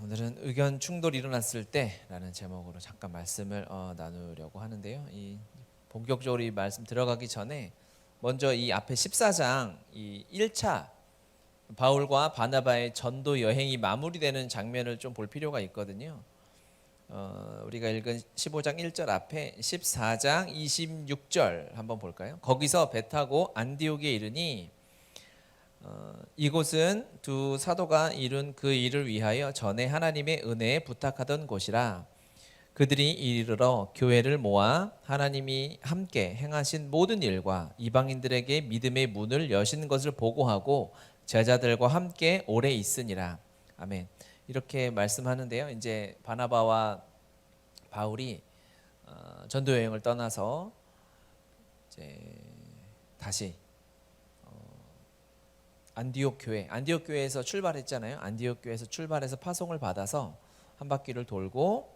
오늘은 의견 충돌이 일어났을 때라는 제목으로 잠깐 말씀을 나누려고 하는데요. 이 본격적으로 이 말씀 들어가기 전에 먼저 이 앞에 14장 이 1차 바울과 바나바의 전도 여행이 마무리되는 장면을 좀 볼 필요가 있거든요. 우리가 읽은 15장 1절 앞에 14장 26절 한번 볼까요? 거기서 배 타고 안디옥에 이르니 이곳은 두 사도가 이룬 그 일을 위하여 전에 하나님의 은혜에 부탁하던 곳이라. 그들이 이르러 교회를 모아 하나님이 함께 행하신 모든 일과 이방인들에게 믿음의 문을 여신 것을 보고하고 제자들과 함께 오래 있으니라. 아멘. 이렇게 말씀하는데요. 이제 바나바와 바울이 전도 여행을 떠나서 이제 다시 안디옥 교회에서 출발했잖아요. 안디옥 교회에서 출발해서 파송을 받아서 한 바퀴를 돌고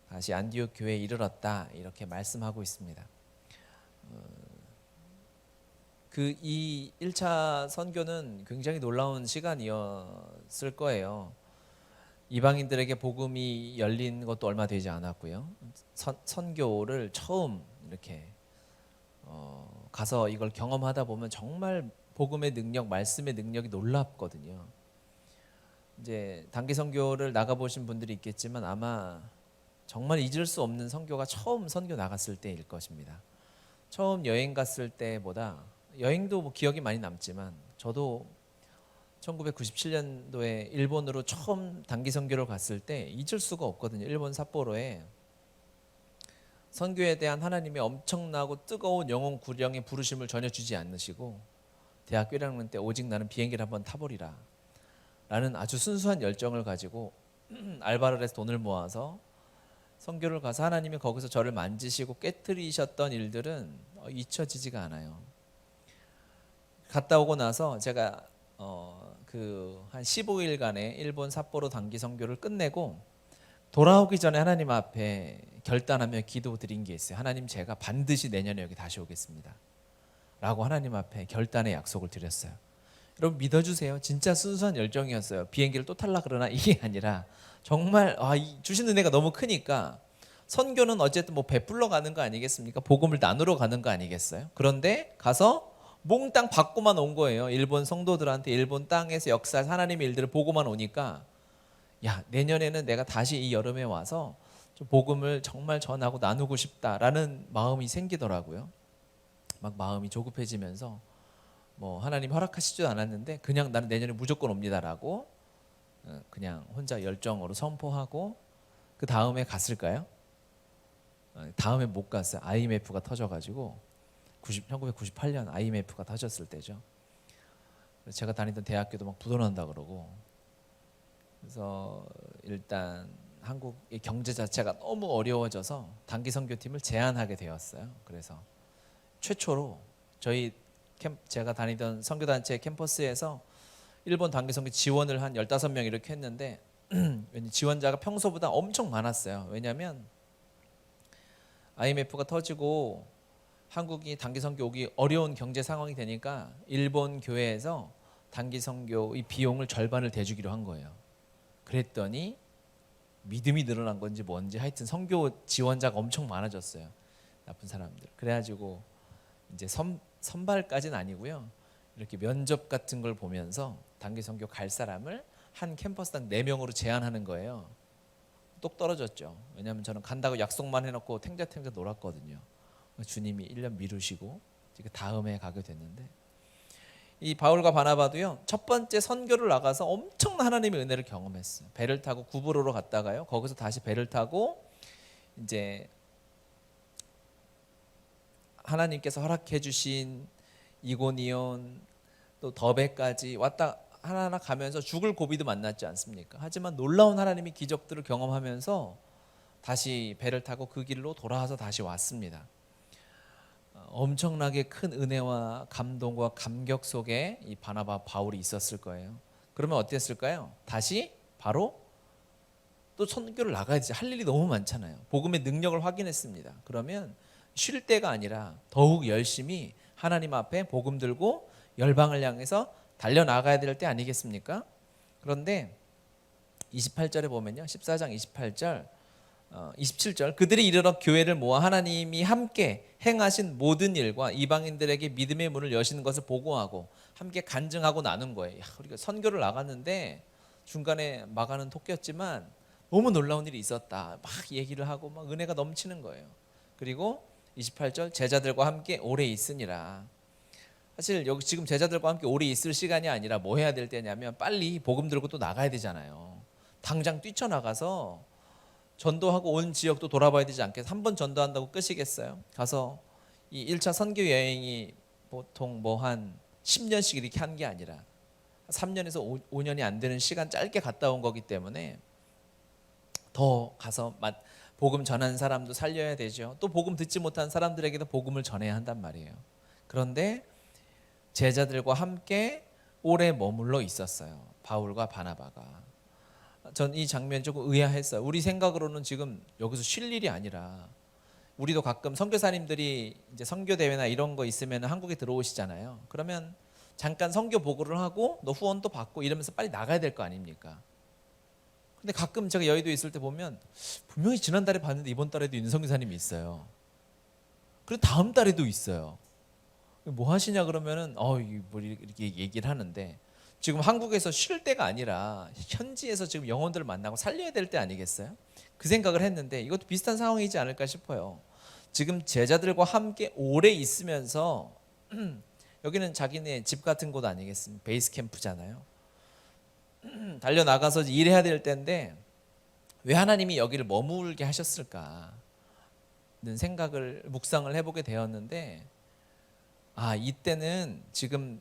다시 안디옥 교회에 이르렀다, 이렇게 말씀하고 있습니다. 이 1차 선교는 굉장히 놀라운 시간이었을 거예요. 이방인들에게 복음이 열린 것도 얼마 되지 않았고요. 선교를 처음 이렇게 가서 이걸 경험하다 보면 정말 복음의 능력, 말씀의 능력이 놀랍거든요. 이제 단기 선교를 나가보신 분들이 있겠지만 아마 정말 잊을 수 없는 선교가 처음 선교 나갔을 때일 것입니다. 처음 여행 갔을 때보다, 여행도 뭐 기억이 많이 남지만 저도 1997년도에 일본으로 처음 단기 선교를 갔을 때 잊을 수가 없거든요. 일본 삿포로에 선교에 대한 하나님의 엄청나고 뜨거운 영혼 구령의 부르심을 전혀 주지 않으시고, 대학교 1학년 때 오직 나는 비행기를 한번 타보리라 라는 아주 순수한 열정을 가지고 알바를 해서 돈을 모아서 선교를 가서 하나님이 거기서 저를 만지시고 깨트리셨던 일들은 잊혀지지가 않아요. 갔다 오고 나서 제가 한 15일간의 일본 삿포로 단기 선교를 끝내고 돌아오기 전에 하나님 앞에 결단하며 기도드린 게 있어요. 하나님, 제가 반드시 내년에 여기 다시 오겠습니다 라고 하나님 앞에 결단의 약속을 드렸어요. 여러분 믿어주세요. 진짜 순수한 열정이었어요. 비행기를 또 탈라 그러나 이게 아니라 정말 주신 은혜가 너무 크니까. 선교는 어쨌든 뭐 베풀러 가는 거 아니겠습니까? 복음을 나누러 가는 거 아니겠어요? 그런데 가서 몽땅 받고만 온 거예요. 일본 성도들한테 일본 땅에서 역사할 하나님의 일들을 보고만 오니까, 야, 내년에는 내가 다시 이 여름에 와서 좀 복음을 정말 전하고 나누고 싶다라는 마음이 생기더라고요. 막 마음이 조급해지면서 뭐 하나님 허락하시지도 않았는데 그냥 나는 내년에 무조건 옵니다라고 그냥 혼자 열정으로 선포하고, 그 다음에 갔을까요? 다음에 못 갔어요. IMF가 터져가지고 1998년 IMF가 터졌을 때죠. 제가 다니던 대학교도 막 부도난다 그러고, 그래서 일단 한국의 경제 자체가 너무 어려워져서 단기 선교팀을 제한하게 되었어요. 그래서 최초로 제가 다니던 선교단체 캠퍼스에서 일본 단기 선교 지원을 한 15명 이렇게 했는데 지원자가 평소보다 엄청 많았어요. 왜냐하면 IMF가 터지고 한국이 단기 선교 오기 어려운 경제 상황이 되니까 일본 교회에서 단기 선교의 비용을 절반을 대주기로 한 거예요. 그랬더니 믿음이 늘어난 건지 뭔지 하여튼 선교 지원자가 엄청 많아졌어요. 나쁜 사람들. 그래가지고 이제 선발까지는 아니고요. 이렇게 면접 같은 걸 보면서 단기 선교 갈 사람을 한 캠퍼스당 4명으로 제한하는 거예요. 똑 떨어졌죠. 왜냐하면 저는 간다고 약속만 해놓고 탱자탱자 놀았거든요. 주님이 1년 미루시고 다음에 가게 됐는데, 이 바울과 바나바도요, 첫 번째 선교를 나가서 엄청난 하나님의 은혜를 경험했어요. 배를 타고 구브로로 갔다가요, 거기서 다시 배를 타고 이제 하나님께서 허락해 주신 이고니온 또 더베까지 왔다 하나하나 가면서 죽을 고비도 만났지 않습니까? 하지만 놀라운 하나님의 기적들을 경험하면서 다시 배를 타고 그 길로 돌아와서 다시 왔습니다. 엄청나게 큰 은혜와 감동과 감격 속에 이 바나바 바울이 있었을 거예요. 그러면 어땠을까요? 다시 바로 또 선교를 나가야 되지. 할 일이 너무 많잖아요. 복음의 능력을 확인했습니다. 그러면 쉴 때가 아니라 더욱 열심히 하나님 앞에 복음 들고 열방을 향해서 달려나가야 될 때 아니겠습니까? 그런데 28절에 보면요. 14장 28절 27절 그들이 이르러 교회를 모아 하나님이 함께 행하신 모든 일과 이방인들에게 믿음의 문을 여시는 것을 보고하고 함께 간증하고 나눈 거예요. 우리가 선교를 나갔는데 중간에 마가는 토끼였지만 너무 놀라운 일이 있었다. 막 얘기를 하고 막 은혜가 넘치는 거예요. 그리고 28절 제자들과 함께 오래 있으니라. 사실 여기 지금 제자들과 함께 오래 있을 시간이 아니라 뭐 해야 될 때냐면 빨리 복음 들고 또 나가야 되잖아요. 당장 뛰쳐나가서 전도하고 온 지역도 돌아봐야 되지 않겠어요? 한 번 전도한다고 끝이겠어요? 가서 이 1차 선교 여행이 보통 뭐 한 10년씩 이렇게 한 게 아니라 3년에서 5년이 안 되는 시간 짧게 갔다 온 거기 때문에 더 가서 복음 전하는 사람도 살려야 되죠. 또 복음 듣지 못한 사람들에게도 복음을 전해야 한단 말이에요. 그런데 제자들과 함께 오래 머물러 있었어요. 바울과 바나바가. 전 이 장면이 조금 의아했어요. 우리 생각으로는 지금 여기서 쉴 일이 아니라 우리도 가끔 선교사님들이 이제 선교 대회나 이런 거 있으면 한국에 들어오시잖아요. 그러면 잠깐 선교 보고를 하고 너 후원도 받고 이러면서 빨리 나가야 될 거 아닙니까? 근데 가끔 제가 여의도에 있을 때 보면 분명히 지난달에 봤는데 이번 달에도 있는 선교사님이 있어요. 그리고 다음 달에도 있어요. 뭐 하시냐 그러면은 뭐 이렇게 얘기를 하는데 지금 한국에서 쉴 때가 아니라 현지에서 지금 영혼들을 만나고 살려야 될 때 아니겠어요? 그 생각을 했는데 이것도 비슷한 상황이지 않을까 싶어요. 지금 제자들과 함께 오래 있으면서 여기는 자기네 집 같은 곳 아니겠습니까? 베이스 캠프잖아요. 달려나가서 일해야 될 때인데 왜 하나님이 여기를 머물게 하셨을까? 는 생각을 묵상을 해보게 되었는데 이때는 지금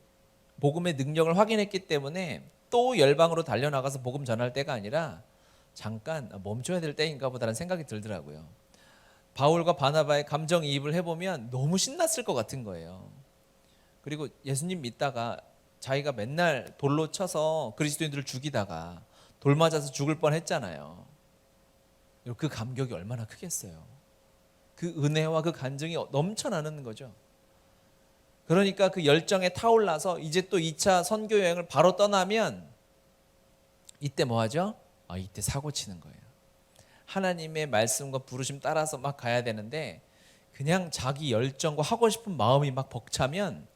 복음의 능력을 확인했기 때문에 또 열방으로 달려나가서 복음 전할 때가 아니라 잠깐 멈춰야 될 때인가 보다라는 생각이 들더라고요. 바울과 바나바의 감정이입을 해보면 너무 신났을 것 같은 거예요. 그리고 예수님 믿다가 자기가 맨날 돌로 쳐서 그리스도인들을 죽이다가 돌 맞아서 죽을 뻔했잖아요. 그 감격이 얼마나 크겠어요. 그 은혜와 그 간증이 넘쳐나는 거죠. 그러니까 그 열정에 타올라서 이제 또 2차 선교 여행을 바로 떠나면 이때 뭐 하죠? 이때 사고 치는 거예요. 하나님의 말씀과 부르심 따라서 막 가야 되는데 그냥 자기 열정과 하고 싶은 마음이 막 벅차면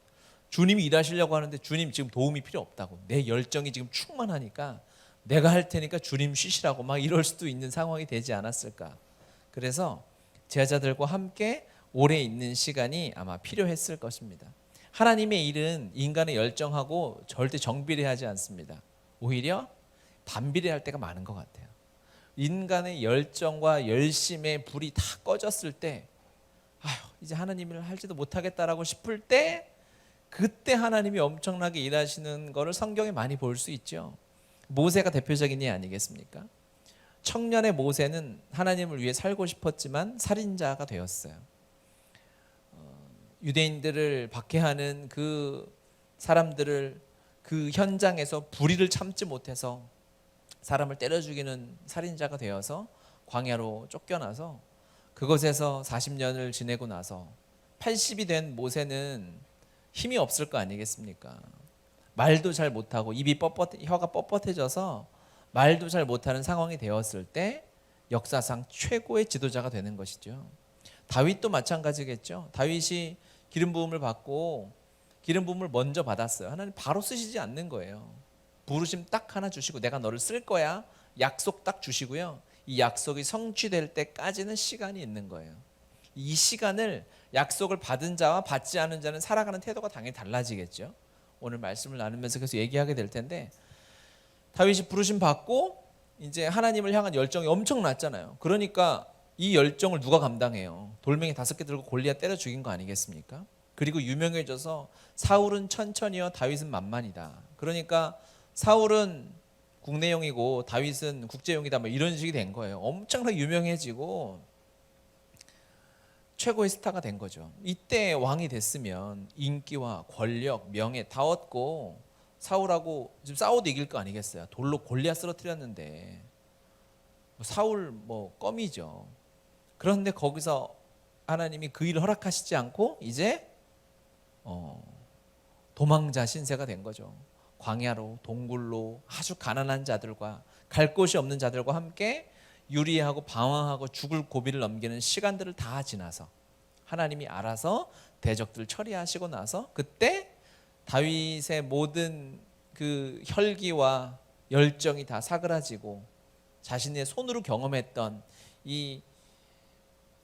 주님이 일하시려고 하는데 주님 지금 도움이 필요 없다고. 내 열정이 지금 충만하니까 내가 할 테니까 주님 쉬시라고 막 이럴 수도 있는 상황이 되지 않았을까. 그래서 제자들과 함께 오래 있는 시간이 아마 필요했을 것입니다. 하나님의 일은 인간의 열정하고 절대 정비례하지 않습니다. 오히려 반비례할 때가 많은 것 같아요. 인간의 열정과 열심의 불이 다 꺼졌을 때 이제 하나님을 할지도 못하겠다라고 싶을 때 그때 하나님이 엄청나게 일하시는 것을 성경에 많이 볼 수 있죠. 모세가 대표적인 예 아니겠습니까? 청년의 모세는 하나님을 위해 살고 싶었지만 살인자가 되었어요. 유대인들을 박해하는 그 사람들을 그 현장에서 불의를 참지 못해서 사람을 때려 죽이는 살인자가 되어서 광야로 쫓겨나서 그곳에서 40년을 지내고 나서 80이 된 모세는 힘이 없을 거 아니겠습니까? 말도 잘 못하고 혀가 뻣뻣해져서 말도 잘 못하는 상황이 되었을 때 역사상 최고의 지도자가 되는 것이죠. 다윗도 마찬가지겠죠. 다윗이 기름 부음을 받고 기름 부음을 먼저 받았어요. 하나님 바로 쓰시지 않는 거예요. 부르심 딱 하나 주시고 내가 너를 쓸 거야. 약속 딱 주시고요. 이 약속이 성취될 때까지는 시간이 있는 거예요. 이 시간을 약속을 받은 자와 받지 않은 자는 살아가는 태도가 당연히 달라지겠죠. 오늘 말씀을 나누면서 계속 얘기하게 될 텐데 다윗이 부르심 받고 이제 하나님을 향한 열정이 엄청났잖아요. 그러니까 이 열정을 누가 감당해요? 돌멩이 5개 들고 골리앗 때려 죽인 거 아니겠습니까? 그리고 유명해져서 사울은 천천히요 다윗은 만만이다. 그러니까 사울은 국내용이고 다윗은 국제용이다 뭐 이런 식이 된 거예요. 엄청나게 유명해지고 최고의 스타가 된 거죠. 이때 왕이 됐으면 인기와 권력, 명예 다 얻고 사울하고 지금 싸워도 이길 거 아니겠어요. 돌로 골리앗 쓰러뜨렸는데 사울 껌이죠. 그런데 거기서 하나님이 그 일을 허락하시지 않고 이제 도망자 신세가 된 거죠. 광야로 동굴로 아주 가난한 자들과 갈 곳이 없는 자들과 함께 유리하고 방황하고 죽을 고비를 넘기는 시간들을 다 지나서 하나님이 알아서 대적들 처리하시고 나서 그때 다윗의 모든 그 혈기와 열정이 다 사그라지고 자신의 손으로 경험했던 이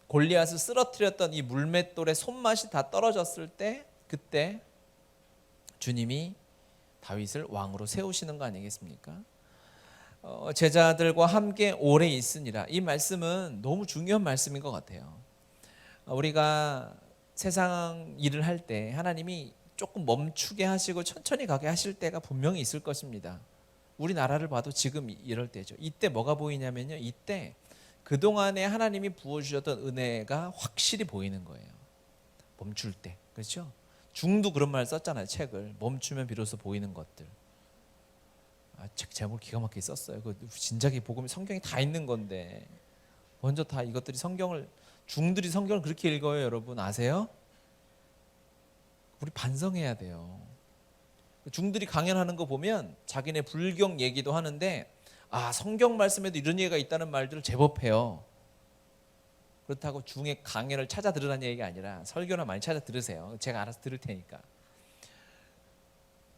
골리앗을 쓰러뜨렸던 이 물맷돌의 손맛이 다 떨어졌을 때 그때 주님이 다윗을 왕으로 세우시는 거 아니겠습니까? 제자들과 함께 오래 있으니라. 이 말씀은 너무 중요한 말씀인 것 같아요. 우리가 세상 일을 할 때 하나님이 조금 멈추게 하시고 천천히 가게 하실 때가 분명히 있을 것입니다. 우리나라를 봐도 지금 이럴 때죠. 이때 뭐가 보이냐면요, 이때 그동안에 하나님이 부어주셨던 은혜가 확실히 보이는 거예요. 멈출 때. 그렇죠? 중도 그런 말 썼잖아요. 책을. 멈추면 비로소 보이는 것들. 책 제목 기가 막히게 썼어요. 그 진작에 복음이 성경에 다 있는 건데 먼저 다 이것들이 중들이 성경을 그렇게 읽어요. 여러분 아세요? 우리 반성해야 돼요. 중들이 강연하는 거 보면 자기네 불경 얘기도 하는데 성경 말씀에도 이런 얘기가 있다는 말들을 제법 해요. 그렇다고 중에 강연을 찾아 들으라는 얘기가 아니라 설교나 많이 찾아 들으세요. 제가 알아서 들을 테니까.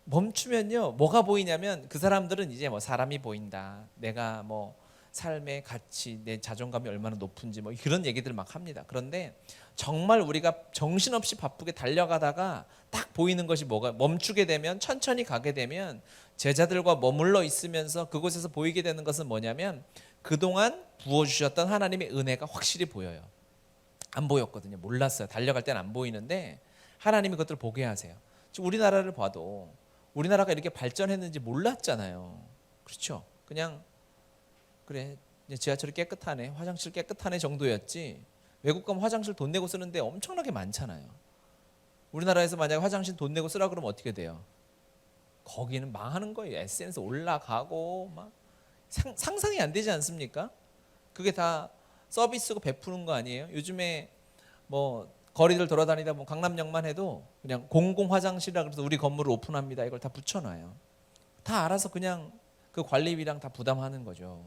멈추면요 뭐가 보이냐면 그 사람들은 이제 뭐 사람이 보인다, 내가 뭐 삶의 가치, 내 자존감이 얼마나 높은지 뭐 그런 얘기들을 막 합니다. 그런데 정말 우리가 정신없이 바쁘게 달려가다가 딱 보이는 것이 뭐가 멈추게 되면 천천히 가게 되면 제자들과 머물러 있으면서 그곳에서 보이게 되는 것은 뭐냐면 그동안 부어주셨던 하나님의 은혜가 확실히 보여요. 안 보였거든요. 몰랐어요. 달려갈 때는 안 보이는데 하나님이 그것들을 보게 하세요. 지금 우리나라를 봐도 우리나라가 이렇게 발전했는지 몰랐잖아요. 그렇죠? 그냥 그래 지하철이 깨끗하네, 화장실 깨끗하네 정도였지 외국 가면 화장실 돈 내고 쓰는데 엄청나게 많잖아요. 우리나라에서 만약에 화장실 돈 내고 쓰라 그러면 어떻게 돼요? 거기는 망하는 거예요. SNS 올라가고 막 상상이 안 되지 않습니까? 그게 다 서비스고 베푸는 거 아니에요? 요즘에 뭐 거리들 돌아다니다 보면 강남역만 해도 그냥 공공 화장실이라 그래서 우리 건물을 오픈합니다. 이걸 다 붙여놔요. 다 알아서 그냥 그 관리비랑 다 부담하는 거죠.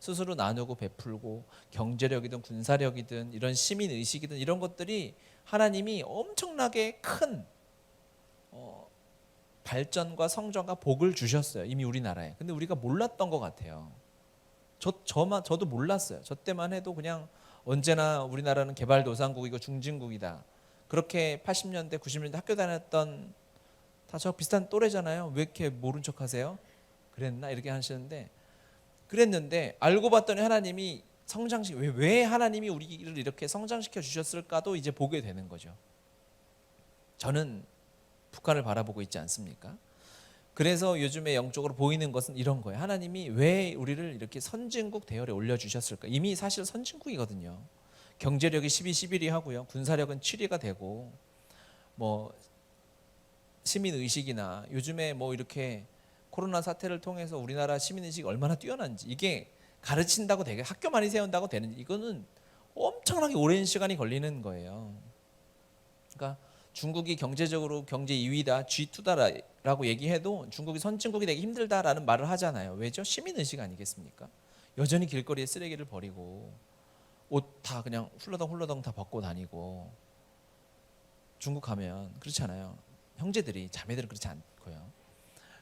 스스로 나누고 베풀고 경제력이든 군사력이든 이런 시민 의식이든 이런 것들이 하나님이 엄청나게 큰 발전과 성장과 복을 주셨어요. 이미 우리나라에. 근데 우리가 몰랐던 것 같아요. 저도 몰랐어요. 저 때만 해도 그냥 언제나 우리나라는 개발도상국이고 중진국이다. 그렇게 80년대 90년대 학교 다녔던 다 저 비슷한 또래잖아요. 왜 이렇게 모른 척하세요? 그랬나? 이렇게 하시는데 그랬는데 알고 봤더니 하나님이 왜 하나님이 우리를 이렇게 성장시켜 주셨을까도 이제 보게 되는 거죠. 저는 북한을 바라보고 있지 않습니까? 그래서 요즘에 영적으로 보이는 것은 이런 거예요. 하나님이 왜 우리를 이렇게 선진국 대열에 올려주셨을까? 이미 사실 선진국이거든요. 경제력이 12, 11위 하고요. 군사력은 7위가 되고 뭐 시민의식이나 요즘에 뭐 이렇게 코로나 사태를 통해서 우리나라 시민의식이 얼마나 뛰어난지 이게 가르친다고 되게 학교 많이 세운다고 되는지 이거는 엄청나게 오랜 시간이 걸리는 거예요. 그러니까 중국이 경제적으로 경제 2위다, G2다라고 얘기해도 중국이 선진국이 되기 힘들다라는 말을 하잖아요. 왜죠? 시민의식 아니겠습니까? 여전히 길거리에 쓰레기를 버리고 옷 다 그냥 훌러덩 다 벗고 다니고 중국 가면 그렇잖아요. 형제들이 자매들은 그렇지 않고요.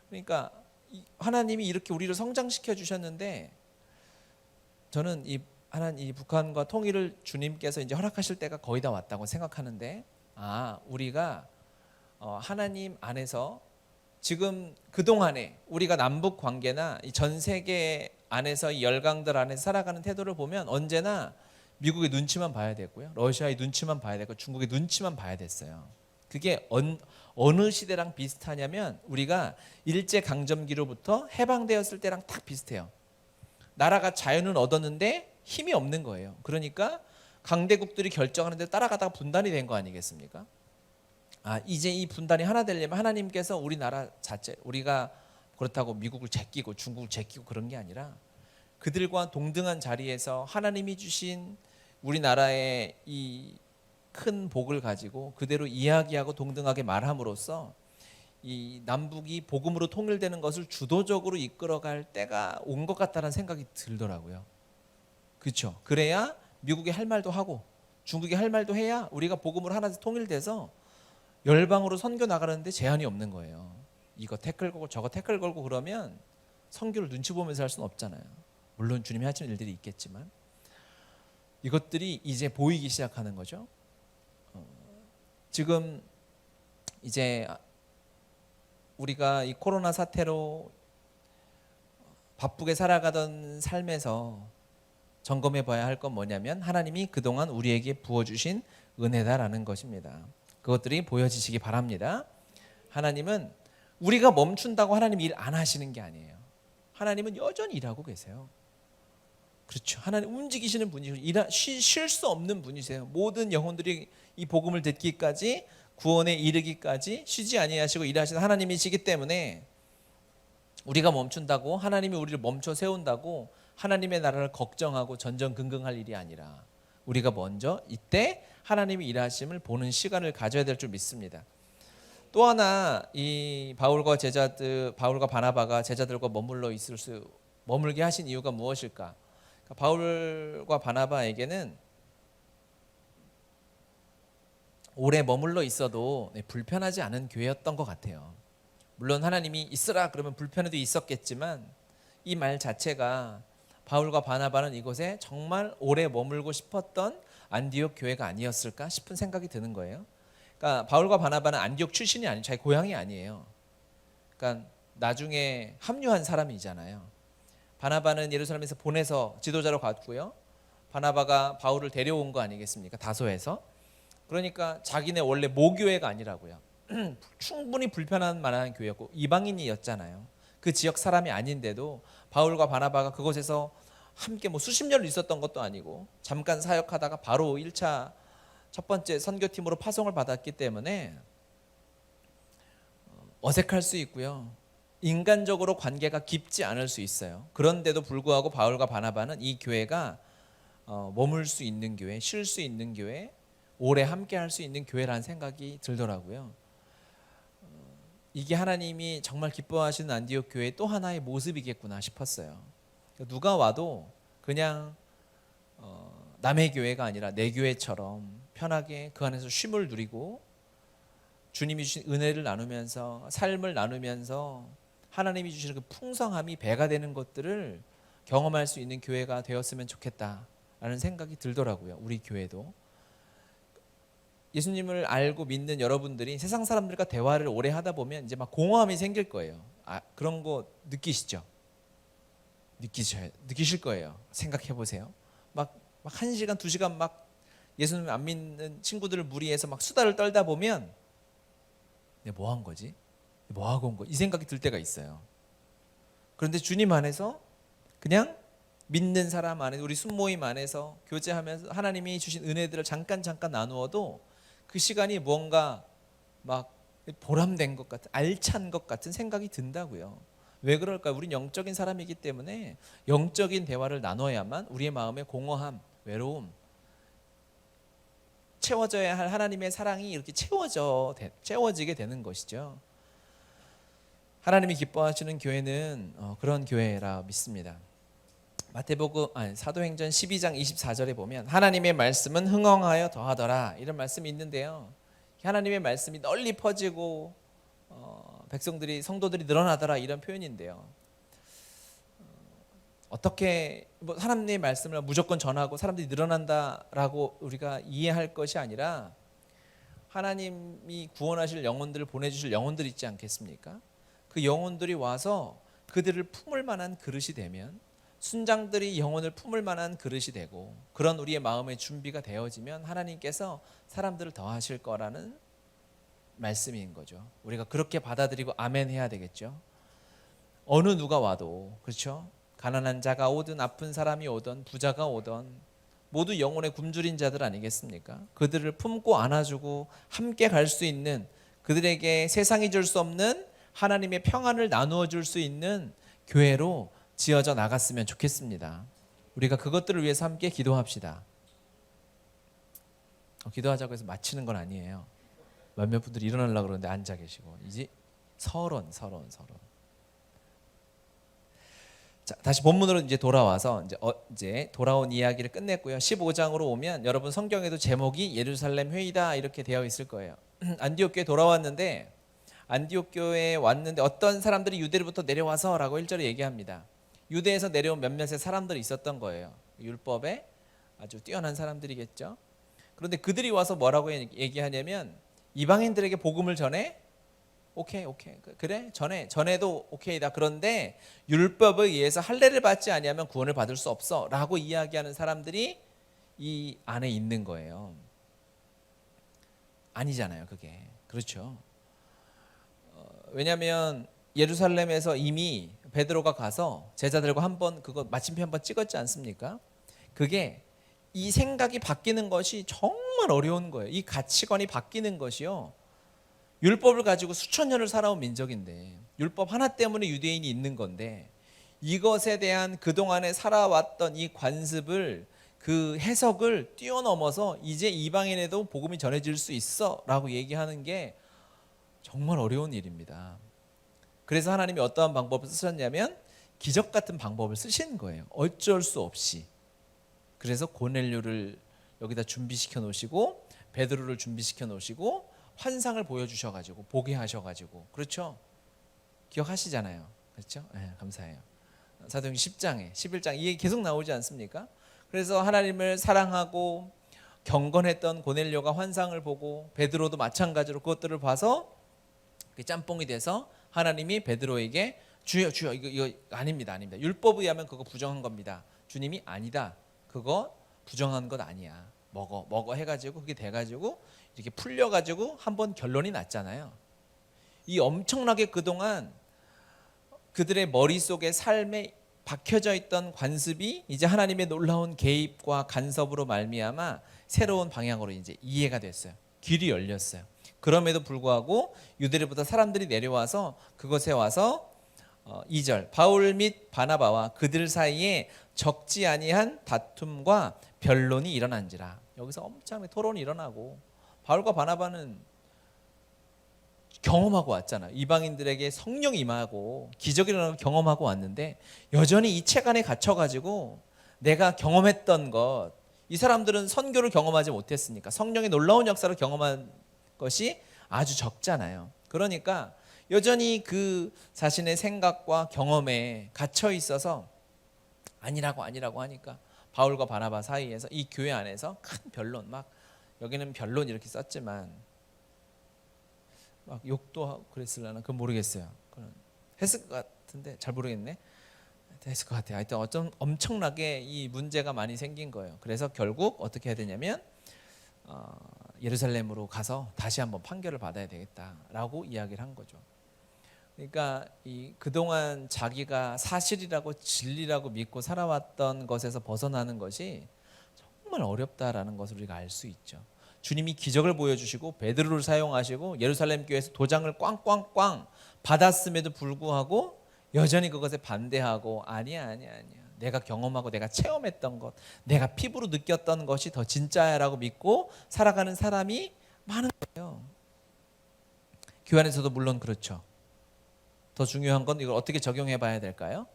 그러니까 하나님이 이렇게 우리를 성장시켜 주셨는데 저는 이 북한과 통일을 주님께서 이제 허락하실 때가 거의 다 왔다고 생각하는데 우리가 하나님 안에서 지금 그동안에 우리가 남북 관계나 전 세계 안에서 이 열강들 안에서 살아가는 태도를 보면 언제나 미국의 눈치만 봐야 됐고요. 러시아의 눈치만 봐야 됐고 중국의 눈치만 봐야 됐어요. 그게 어느 시대랑 비슷하냐면 우리가 일제강점기로부터 해방되었을 때랑 딱 비슷해요. 나라가 자유는 얻었는데 힘이 없는 거예요. 그러니까 강대국들이 결정하는 데 따라가다가 분단이 된 거 아니겠습니까? 이제 이 분단이 하나 되려면 하나님께서 우리나라 자체 우리가 그렇다고 미국을 제끼고 중국을 제끼고 그런 게 아니라 그들과 동등한 자리에서 하나님이 주신 우리나라의 이 큰 복을 가지고 그대로 이야기하고 동등하게 말함으로써 이 남북이 복음으로 통일되는 것을 주도적으로 이끌어갈 때가 온 것 같다는 생각이 들더라고요. 그렇죠? 그래야 미국이 할 말도 하고 중국이 할 말도 해야 우리가 복음으로 하나씩 통일돼서 열방으로 선교 나가는데 제한이 없는 거예요. 이거 태클 걸고 저거 태클 걸고 그러면 선교를 눈치 보면서 할 수는 없잖아요. 물론 주님이 하시는 일들이 있겠지만 이것들이 이제 보이기 시작하는 거죠. 지금 이제 우리가 이 코로나 사태로 바쁘게 살아가던 삶에서 점검해 봐야 할 건 뭐냐면 하나님이 그동안 우리에게 부어주신 은혜다라는 것입니다. 그것들이 보여지시기 바랍니다. 하나님은 우리가 멈춘다고 하나님 일 안 하시는 게 아니에요. 하나님은 여전히 일하고 계세요. 그렇죠. 하나님 움직이시는 분이시고 쉴 수 없는 분이세요. 모든 영혼들이 이 복음을 듣기까지 구원에 이르기까지 쉬지 아니하시고 일하시는 하나님이시기 때문에 우리가 멈춘다고 하나님이 우리를 멈춰 세운다고 하나님의 나라를 걱정하고 전전긍긍할 일이 아니라 우리가 먼저 이때 하나님이 일하심을 보는 시간을 가져야 될 줄 믿습니다. 또 하나 이 바울과 바나바가 제자들과 머물게 하신 이유가 무엇일까? 바울과 바나바에게는 오래 머물러 있어도 불편하지 않은 교회였던 것 같아요. 물론 하나님이 있으라 그러면 불편해도 있었겠지만 이 말 자체가 바울과 바나바는 이곳에 정말 오래 머물고 싶었던 안디옥 교회가 아니었을까 싶은 생각이 드는 거예요. 그러니까 바울과 바나바는 안디옥 출신이 아니에요. 자기 고향이 아니에요. 그러니까 나중에 합류한 사람이잖아요. 바나바는 예루살렘에서 보내서 지도자로 갔고요. 바나바가 바울을 데려온 거 아니겠습니까? 다소에서. 그러니까 자기네 원래 모교회가 아니라고요. 충분히 불편한 만한 교회였고 이방인이었잖아요. 그 지역 사람이 아닌데도 바울과 바나바가 그곳에서 함께 수십 년을 있었던 것도 아니고 잠깐 사역하다가 바로 1차 첫 번째 선교팀으로 파송을 받았기 때문에 어색할 수 있고요. 인간적으로 관계가 깊지 않을 수 있어요. 그런데도 불구하고 바울과 바나바는 이 교회가 머물 수 있는 교회, 쉴 수 있는 교회, 오래 함께 할 수 있는 교회라는 생각이 들더라고요. 이게 하나님이 정말 기뻐하시는 안디옥 교회의 또 하나의 모습이겠구나 싶었어요. 누가 와도 그냥 남의 교회가 아니라 내 교회처럼 편하게 그 안에서 쉼을 누리고 주님이 주신 은혜를 나누면서 삶을 나누면서 하나님이 주시는 그 풍성함이 배가 되는 것들을 경험할 수 있는 교회가 되었으면 좋겠다라는 생각이 들더라고요. 우리 교회도. 예수님을 알고 믿는 여러분들이 세상 사람들과 대화를 오래 하다 보면 이제 막 공허함이 생길 거예요. 그런 거 느끼시죠? 느끼실 거예요. 생각해 보세요. 막 1시간, 2시간 막 예수님 안 믿는 친구들을 무리해서 막 수다를 떨다 보면 내가 뭐 한 거지? 뭐 하고 온 거지? 이 생각이 들 때가 있어요. 그런데 주님 안에서 그냥 믿는 사람 안에 우리 순모임 안에서 교제하면서 하나님이 주신 은혜들을 잠깐 나누어도 그 시간이 뭔가 막 보람된 것 같은 알찬 것 같은 생각이 든다고요. 왜 그럴까요? 우린 영적인 사람이기 때문에 영적인 대화를 나눠야만 우리의 마음의 공허함, 외로움, 채워져야 할 하나님의 사랑이 이렇게 채워지게 되는 것이죠. 하나님이 기뻐하시는 교회는 그런 교회라 믿습니다. 사도행전 12장 24절에 보면 하나님의 말씀은 흥엉하여 더하더라 이런 말씀이 있는데요. 하나님의 말씀이 널리 퍼지고 백성들이 성도들이 늘어나더라 이런 표현인데요. 어떻게 하나님의 말씀을 무조건 전하고 사람들이 늘어난다라고 우리가 이해할 것이 아니라 하나님이 구원하실 영혼들을 보내주실 영혼들 있지 않겠습니까? 그 영혼들이 와서 그들을 품을 만한 그릇이 되면 순장들이 영혼을 품을 만한 그릇이 되고 그런 우리의 마음의 준비가 되어지면 하나님께서 사람들을 더하실 거라는 말씀인 거죠. 우리가 그렇게 받아들이고 아멘 해야 되겠죠. 어느 누가 와도 그렇죠. 가난한 자가 오든 아픈 사람이 오든 부자가 오든 모두 영혼의 굶주린 자들 아니겠습니까? 그들을 품고 안아주고 함께 갈 수 있는 그들에게 세상이 줄 수 없는 하나님의 평안을 나누어 줄 수 있는 교회로 지어져 나갔으면 좋겠습니다. 우리가 그것들을 위해서 함께 기도합시다. 기도하자고 해서 마치는 건 아니에요. 몇몇 분들이 일어나려고 그러는데 앉아 계시고 이제 서론. 자, 다시 본문으로 이제 돌아와서 이제 돌아온 이야기를 끝냈고요. 15장으로 오면 여러분 성경에도 제목이 예루살렘 회의다 이렇게 되어 있을 거예요. 안디옥 교회에 돌아왔는데 안디옥 교회에 왔는데 어떤 사람들이 유대로부터 내려와서라고 1절에 얘기합니다. 유대에서 내려온 몇몇의 사람들이 있었던 거예요. 율법에 아주 뛰어난 사람들이겠죠. 그런데 그들이 와서 뭐라고 얘기하냐면 이방인들에게 복음을 전해. 오케이 그래 전해도 오케이다. 그런데 율법에 의해서 할례를 받지 아니하면 구원을 받을 수 없어 라고 이야기하는 사람들이 이 안에 있는 거예요. 아니잖아요 그게. 그렇죠. 왜냐하면 예루살렘에서 이미 베드로가 가서 제자들과 한번 그거 마침표 한번 찍었지 않습니까? 그게 이 생각이 바뀌는 것이 정말 어려운 거예요. 이 가치관이 바뀌는 것이요. 율법을 가지고 수천 년을 살아온 민족인데 율법 하나 때문에 유대인이 있는 건데 이것에 대한 그동안에 살아왔던 이 관습을 그 해석을 뛰어넘어서 이제 이방인에도 복음이 전해질 수 있어 라고 얘기하는 게 정말 어려운 일입니다. 그래서 하나님이 어떠한 방법을 쓰셨냐면 기적 같은 방법을 쓰신 거예요. 어쩔 수 없이. 그래서 고넬료를 여기다 준비시켜 놓으시고 베드로를 준비시켜 놓으시고 환상을 보여주셔가지고 보게 하셔가지고. 그렇죠? 기억하시잖아요. 그렇죠? 네, 감사해요. 사도행전 10장에 11장 이게 계속 나오지 않습니까? 그래서 하나님을 사랑하고 경건했던 고넬료가 환상을 보고 베드로도 마찬가지로 그것들을 봐서 짬뽕이 돼서 하나님이 베드로에게 주여 이거 아닙니다. 율법에 의하면 그거 부정한 겁니다. 주님이 아니다. 그거 부정한 것 아니야. 먹어 해가지고 그게 돼가지고 이렇게 풀려가지고 한번 결론이 났잖아요. 이 엄청나게 그동안 그들의 머릿속에 삶에 박혀져 있던 관습이 이제 하나님의 놀라운 개입과 간섭으로 말미암아 새로운 방향으로 이제 이해가 됐어요. 길이 열렸어요. 그럼에도 불구하고 유대로부터 사람들이 내려와서 그것에 와서 2절 바울 및 바나바와 그들 사이에 적지 아니한 다툼과 변론이 일어난지라. 여기서 엄청나게 토론이 일어나고 바울과 바나바는 경험하고 왔잖아요. 이방인들에게 성령이 임하고 기적이 일어나고 경험하고 왔는데 여전히 이 책 안에 갇혀가지고 내가 경험했던 것, 이 사람들은 선교를 경험하지 못했으니까 성령의 놀라운 역사를 경험한 것이 아주 적잖아요. 그러니까 여전히 그 자신의 생각과 경험에 갇혀 있어서 아니라고 하니까 바울과 바나바 사이에서 이 교회 안에서 큰 변론, 막 여기는 변론 이렇게 썼지만 막 욕도 하고 그랬을라나 그건 모르겠어요. 했을 것 같은데 잘 모르겠네. 했을 것 같아요. 하여튼 어쩜 엄청나게 이 문제가 많이 생긴 거예요. 그래서 결국 어떻게 해야 되냐면 예루살렘으로 가서 다시 한번 판결을 받아야 되겠다라고 이야기를 한 거죠. 그러니까 이 그동안 자기가 사실이라고 진리라고 믿고 살아왔던 것에서 벗어나는 것이 정말 어렵다라는 것을 우리가 알 수 있죠. 주님이 기적을 보여주시고 베드로를 사용하시고 예루살렘 교회에서 도장을 꽝꽝꽝 받았음에도 불구하고 여전히 그것에 반대하고 아니야. 내가 경험하고 내가 체험했던 것, 내가 피부로 느꼈던 것이 더 진짜야라고 믿고 살아가는 사람이 많은 거예요. 교회 안에서도 물론 그렇죠. 더 중요한 건 이걸 어떻게 적용해 봐야 될까요?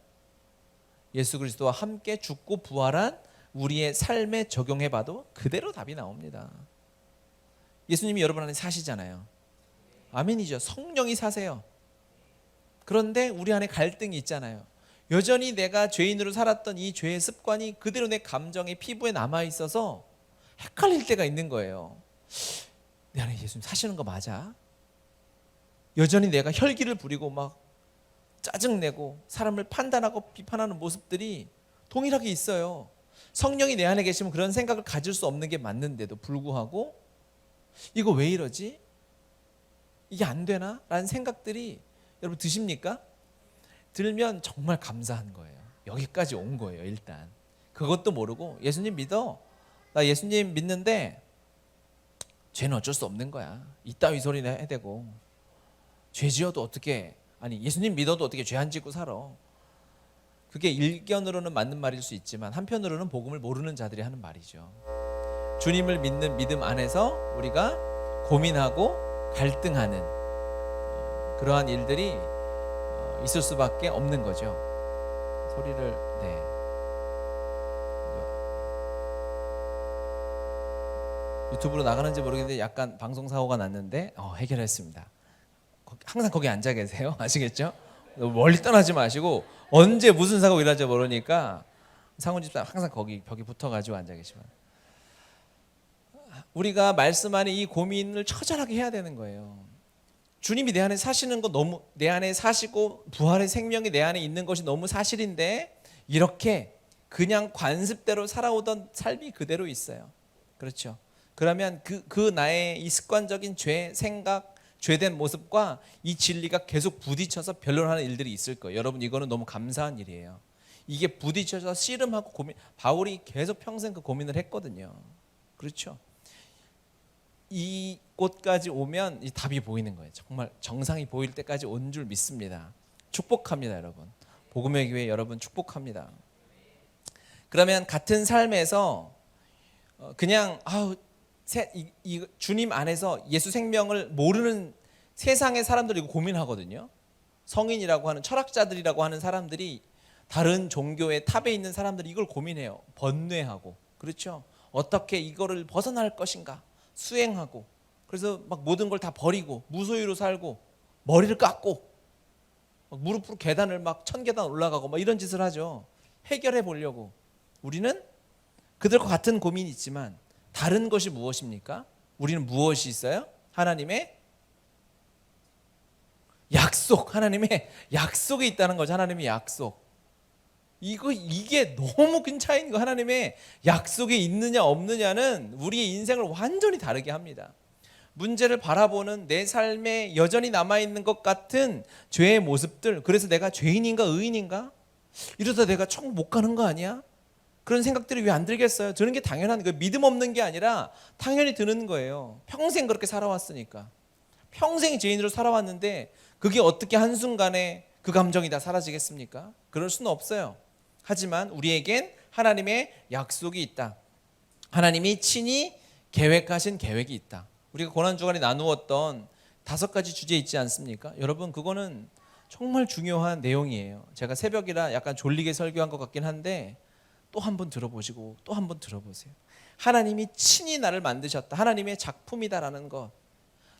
예수 그리스도와 함께 죽고 부활한 우리의 삶에 적용해 봐도 그대로 답이 나옵니다. 예수님이 여러분 안에 사시잖아요. 아멘이죠. 성령이 사세요. 그런데 우리 안에 갈등이 있잖아요. 여전히 내가 죄인으로 살았던 이 죄의 습관이 그대로 내 감정에 피부에 남아있어서 헷갈릴 때가 있는 거예요. 내 안에 예수님 사시는 거 맞아? 여전히 내가 혈기를 부리고 막 짜증내고 사람을 판단하고 비판하는 모습들이 동일하게 있어요. 성령이 내 안에 계시면 그런 생각을 가질 수 없는 게 맞는데도 불구하고 이거 왜 이러지? 이게 안 되나? 라는 생각들이 여러분 드십니까? 들면 정말 감사한 거예요. 여기까지 온 거예요. 일단 그것도 모르고 예수님 믿어, 나 예수님 믿는데 죄는 어쩔 수 없는 거야. 이따위 소리나 해야 되고 죄 지어도 어떻게, 아니 예수님 믿어도 어떻게 죄 안 짓고 살아. 그게 일견으로는 맞는 말일 수 있지만 한편으로는 복음을 모르는 자들이 하는 말이죠. 주님을 믿는 믿음 안에서 우리가 고민하고 갈등하는 그러한 일들이 있을 수밖에 없는 거죠. 소리를 유튜브로 나가는지 모르겠는데 약간 방송 사고가 났는데 해결했습니다. 항상 거기 앉아 계세요. 아시겠죠? 멀리 떠나지 마시고 언제 무슨 사고가 일어날지 모르니까 상훈 집사님 항상 거기 벽에 붙어가지고 앉아 계시면 우리가 말씀 안에 이 고민을 처절하게 해야 되는 거예요. 주님이 내 안에 사시는 거 너무 내 안에 사시고 부활의 생명이 내 안에 있는 것이 너무 사실인데 이렇게 그냥 관습대로 살아오던 삶이 그대로 있어요. 그렇죠? 그러면 그 나의 이 습관적인 죄, 생각, 죄된 모습과 이 진리가 계속 부딪혀서 변론하는 일들이 있을 거예요. 여러분 이거는 너무 감사한 일이에요. 이게 부딪혀서 씨름하고 고민. 바울이 계속 평생 그 고민을 했거든요. 그렇죠? 이곳까지 오면 이 답이 보이는 거예요. 정말 정상이 보일 때까지 온 줄 믿습니다. 축복합니다, 여러분. 복음의 교회 여러분 축복합니다. 그러면 같은 삶에서 그냥 주님 안에서 예수 생명을 모르는 세상의 사람들이 고민하거든요. 성인이라고 하는 철학자들이라고 하는 사람들이 다른 종교의 탑에 있는 사람들이 이걸 고민해요. 번뇌하고. 그렇죠? 어떻게 이거를 벗어날 것인가 수행하고 그래서 막 모든 걸 다 버리고 무소유로 살고 머리를 깎고 막 무릎으로 계단을 막 1000계단 올라가고 막 이런 짓을 하죠. 해결해 보려고. 우리는 그들과 같은 고민이 있지만 다른 것이 무엇입니까? 우리는 무엇이 있어요? 하나님의 약속, 하나님의 약속이 있다는 거죠. 하나님의 약속. 이게 너무 큰 차이인 거. 하나님의 약속이 있느냐 없느냐는 우리의 인생을 완전히 다르게 합니다. 문제를 바라보는 내 삶에 여전히 남아있는 것 같은 죄의 모습들, 그래서 내가 죄인인가 의인인가? 이러다 내가 천국 못 가는 거 아니야? 그런 생각들이 왜 안 들겠어요? 드는 게 당연한 거예요. 믿음 없는 게 아니라 당연히 드는 거예요. 평생 그렇게 살아왔으니까. 평생 죄인으로 살아왔는데 그게 어떻게 한순간에 그 감정이 다 사라지겠습니까? 그럴 수는 없어요. 하지만 우리에겐 하나님의 약속이 있다. 하나님이 친히 계획하신 계획이 있다. 우리가 고난주간에 나누었던 5가지 주제 있지 않습니까? 여러분 그거는 정말 중요한 내용이에요. 제가 새벽이라 약간 졸리게 설교한 것 같긴 한데 또 한 번 들어보시고 또 한 번 들어보세요. 하나님이 친히 나를 만드셨다. 하나님의 작품이다라는 것.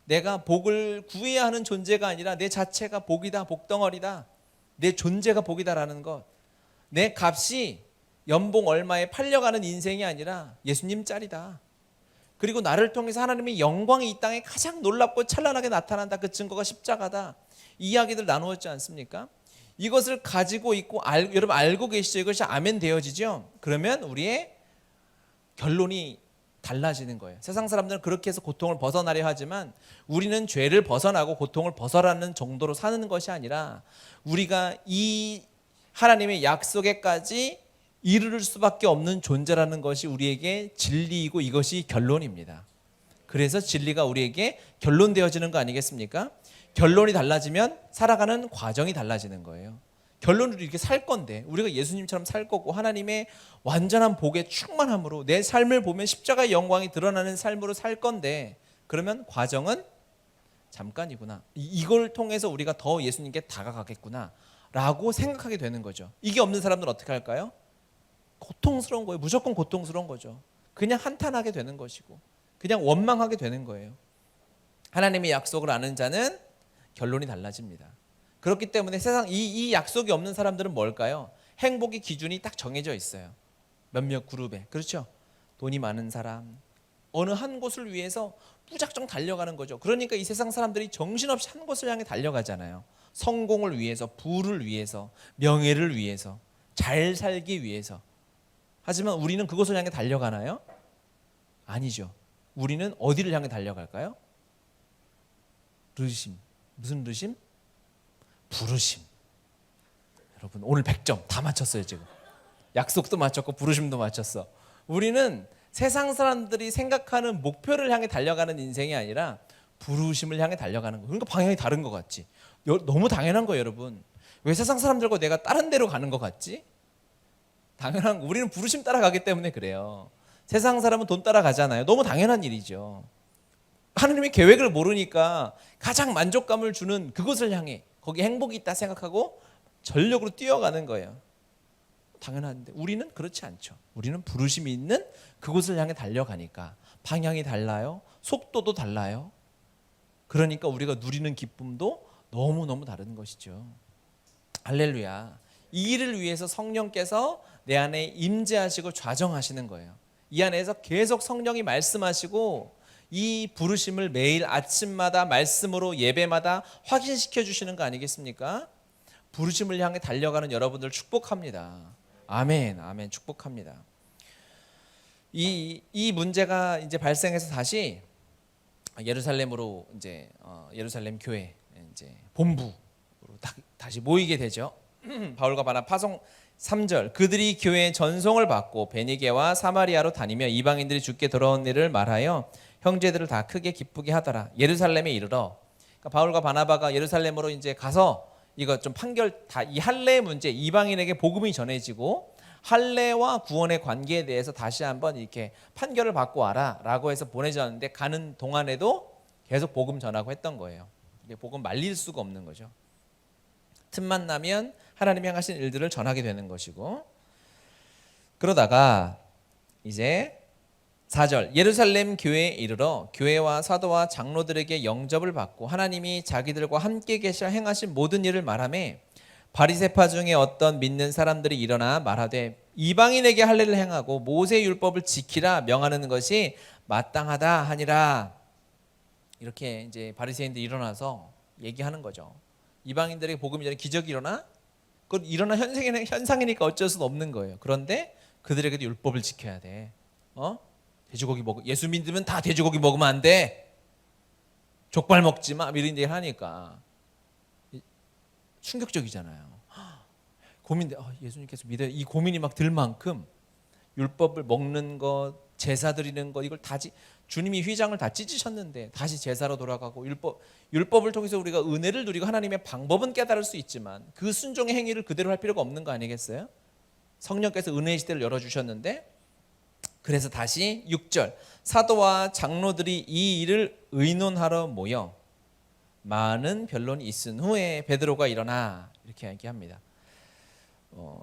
내가 복을 구해야 하는 존재가 아니라 내 자체가 복이다, 복덩어리다. 내 존재가 복이다라는 것. 내 값이 연봉 얼마에 팔려가는 인생이 아니라 예수님 짤이다. 그리고 나를 통해서 하나님의 영광이 이 땅에 가장 놀랍고 찬란하게 나타난다. 그 증거가 십자가다. 이 이야기들 나누었지 않습니까? 이것을 가지고 있고 여러분 알고 계시죠? 이것이 아멘 되어지죠? 그러면 우리의 결론이 달라지는 거예요. 세상 사람들은 그렇게 해서 고통을 벗어나려 하지만 우리는 죄를 벗어나고 고통을 벗어나는 정도로 사는 것이 아니라 우리가 이 하나님의 약속에까지 이르를 수밖에 없는 존재라는 것이 우리에게 진리이고 이것이 결론입니다. 그래서 진리가 우리에게 결론되어지는 거 아니겠습니까? 결론이 달라지면 살아가는 과정이 달라지는 거예요. 결론으로 이렇게 살 건데 우리가 예수님처럼 살 거고 하나님의 완전한 복의 충만함으로 내 삶을 보면 십자가의 영광이 드러나는 삶으로 살 건데 그러면 과정은 잠깐이구나. 이걸 통해서 우리가 더 예수님께 다가가겠구나 라고 생각하게 되는 거죠. 이게 없는 사람들은 어떻게 할까요? 고통스러운 거예요. 무조건 고통스러운 거죠. 그냥 한탄하게 되는 것이고 그냥 원망하게 되는 거예요. 하나님의 약속을 아는 자는 결론이 달라집니다. 그렇기 때문에 세상 이 약속이 없는 사람들은 뭘까요? 행복의 기준이 딱 정해져 있어요. 몇몇 그룹에. 그렇죠? 돈이 많은 사람, 어느 한 곳을 위해서 무작정 달려가는 거죠. 그러니까 이 세상 사람들이 정신없이 한 곳을 향해 달려가잖아요. 성공을 위해서, 부를 위해서, 명예를 위해서, 잘 살기 위해서. 하지만 우리는 그곳을 향해 달려가나요? 아니죠. 우리는 어디를 향해 달려갈까요? 르심. 무슨 르심? 부르심. 여러분 오늘 100점 다 맞췄어요 지금. 약속도 맞췄고 부르심도 맞췄어. 우리는 세상 사람들이 생각하는 목표를 향해 달려가는 인생이 아니라 부르심을 향해 달려가는 거. 그러니까 방향이 다른 것 같지. 너무 당연한 거예요 여러분. 왜 세상 사람들과 내가 다른 데로 가는 것 같지? 당연한 거. 우리는 부르심 따라가기 때문에 그래요. 세상 사람은 돈 따라가잖아요. 너무 당연한 일이죠. 하나님의 계획을 모르니까 가장 만족감을 주는 그곳을 향해 거기 행복이 있다 생각하고 전력으로 뛰어가는 거예요. 당연한데 우리는 그렇지 않죠. 우리는 부르심이 있는 그곳을 향해 달려가니까 방향이 달라요. 속도도 달라요. 그러니까 우리가 누리는 기쁨도 너무너무 다른 것이죠. 할렐루야. 이 일을 위해서 성령께서 내 안에 임재하시고 좌정하시는 거예요. 이 안에서 계속 성령이 말씀하시고 이 부르심을 매일 아침마다 말씀으로 예배마다 확인시켜 주시는 거 아니겠습니까? 부르심을 향해 달려가는 여러분들 축복합니다. 아멘, 아멘, 축복합니다. 이 문제가 이제 발생해서 다시 예루살렘으로 이제 예루살렘 교회 이제 본부로 다시 모이게 되죠. 바울과 바나바 파송 3절 그들이 교회의 전송을 받고 베니게와 사마리아로 다니며 이방인들이 주께 돌아온 일을 말하여 형제들을 다 크게 기쁘게 하더라. 예루살렘에 이르러 그러니까 바울과 바나바가 예루살렘으로 이제 가서 이거 좀 판결 다 이 할례 문제 이방인에게 복음이 전해지고 할례와 구원의 관계에 대해서 다시 한번 이렇게 판결을 받고 와라라고 해서 보내졌는데 가는 동안에도 계속 복음 전하고 했던 거예요. 이게 복음 말릴 수가 없는 거죠. 틈만 나면 하나님이 행하신 일들을 전하게 되는 것이고 그러다가 이제 4절 예루살렘 교회에 이르러 교회와 사도와 장로들에게 영접을 받고 하나님이 자기들과 함께 계셔 행하신 모든 일을 말하며 바리새파 중에 어떤 믿는 사람들이 일어나 말하되 이방인에게 할례를 행하고 모세 율법을 지키라 명하는 것이 마땅하다 하니라. 이렇게 이제 바리새인들이 일어나서 얘기하는 거죠. 이방인들에게 복음이 전에 기적이 일어나? 그건 일어난 현상이니까 어쩔 수는 없는 거예요. 그런데 그들에게도 율법을 지켜야 돼. 돼지고기 먹 예수 믿으면 다 돼지고기 먹으면 안 돼. 족발 먹지 마. 이런 얘기를 하니까 충격적이잖아요. 고민돼. 예수님께서 믿어요. 이 고민이 막 들 만큼 율법을 먹는 것, 제사 드리는 것 이걸 다 주님이 휘장을 다 찢으셨는데 다시 제사로 돌아가고 율법을 통해서 우리가 은혜를 누리고 하나님의 방법은 깨달을 수 있지만 그 순종의 행위를 그대로 할 필요가 없는 거 아니겠어요? 성령께서 은혜의 시대를 열어주셨는데 그래서 다시 6절 사도와 장로들이 이 일을 의논하러 모여 많은 변론이 있은 후에 베드로가 일어나 이렇게 얘기합니다.